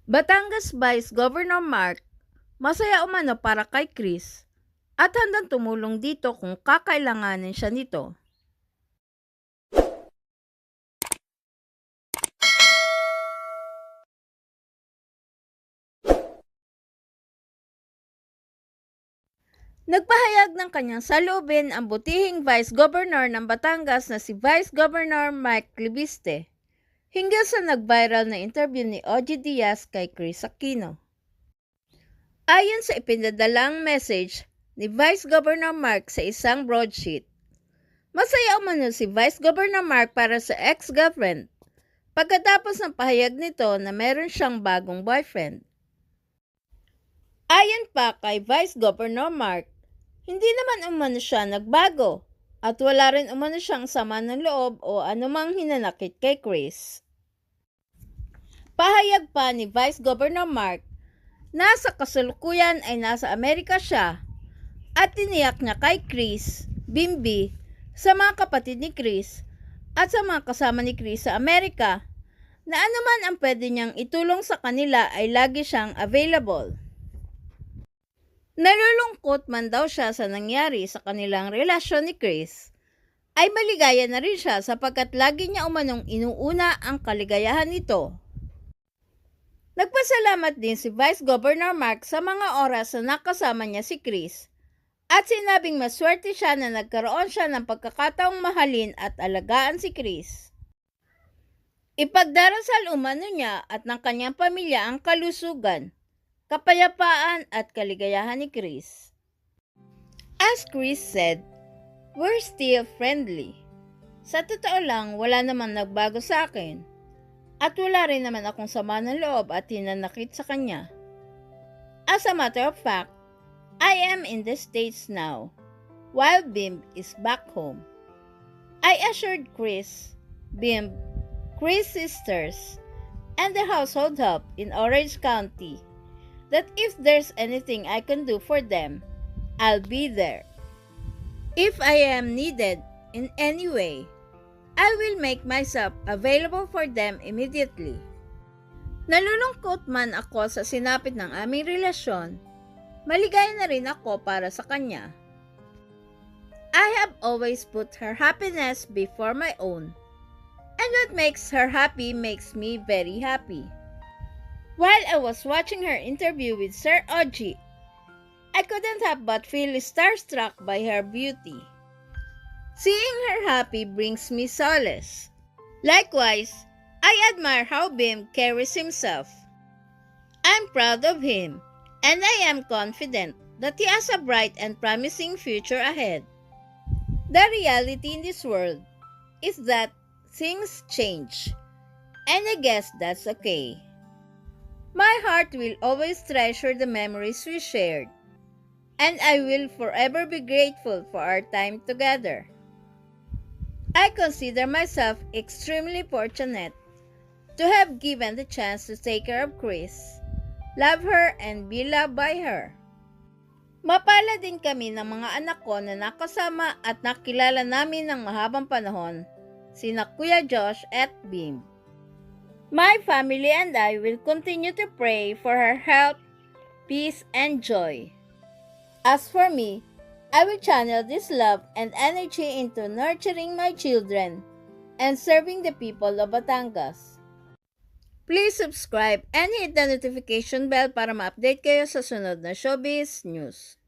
Batangas Vice Governor Mark, masaya umano para kay Chris at handang tumulong dito kung kakailanganin siya nito. Nagpahayag ng kanyang saloobin ang butihing Vice Governor ng Batangas na si Vice Governor Mike Libiste hinggil sa nag-viral na interview ni OG Diaz kay Chris Aquino. Ayon sa ipinadalang message ni Vice Governor Mark sa isang broadsheet, masaya umano si Vice Governor Mark para sa ex-girlfriend pagkatapos ng pahayag nito na meron siyang bagong boyfriend. Ayon pa kay Vice Governor Mark, hindi naman umano siya nagbago at wala rin umano siyang sama ng loob o anumang hinanakit kay Chris. Pahayag pa ni Vice Governor Mark na sa kasalukuyan ay nasa Amerika siya at tiniyak niya kay Chris, Bimbi, sa mga kapatid ni Chris at sa mga kasama ni Chris sa Amerika na anuman ang pwede niyang itulong sa kanila ay lagi siyang available. Nalulungkot man daw siya sa nangyari sa kanilang relasyon ni Chris, ay maligaya na rin siya sapagkat lagi niya umanong inuuna ang kaligayahan nito. Nagpasalamat din si Vice Governor Mark sa mga oras na nakasama niya si Chris at sinabing maswerte siya na nagkaroon siya ng pagkakataong mahalin at alagaan si Chris. Ipagdarasal umano niya at ng kanyang pamilya ang kalusugan, kapayapaan at kaligayahan ni Chris. As Chris said, "We're still friendly. Sa totoo lang, wala namang nagbago sa akin. At wala rin naman akong sama ng loob at hinanakit sa kanya. As a matter of fact, I am in the States now, while Bim is back home." I assured Chris, Bim, Chris' sisters, and the household help in Orange County that if there's anything I can do for them, I'll be there. If I am needed in any way, I will make myself available for them immediately. Nalulungkot man ako sa sinapit ng aming relasyon, maligaya na rin ako para sa kanya. I have always put her happiness before my own, and what makes her happy makes me very happy. While I was watching her interview with Sir OG, I couldn't help but feel starstruck by her beauty. Seeing her happy brings me solace. Likewise, I admire how Bim carries himself. I'm proud of him, and I am confident that he has a bright and promising future ahead. The reality in this world is that things change, and I guess that's okay. My heart will always treasure the memories we shared, and I will forever be grateful for our time together. I consider myself extremely fortunate to have given the chance to take care of Chris, love her, and be loved by her. Mapalad din kami ng mga anak ko na nakasama at nakilala namin ng mahabang panahon, sina Kuya Josh at Bim. My family and I will continue to pray for her health, peace, and joy. As for me, I will channel this love and energy into nurturing my children and serving the people of Batangas. Please subscribe and hit the notification bell para ma-update kayo sa sunod na showbiz news.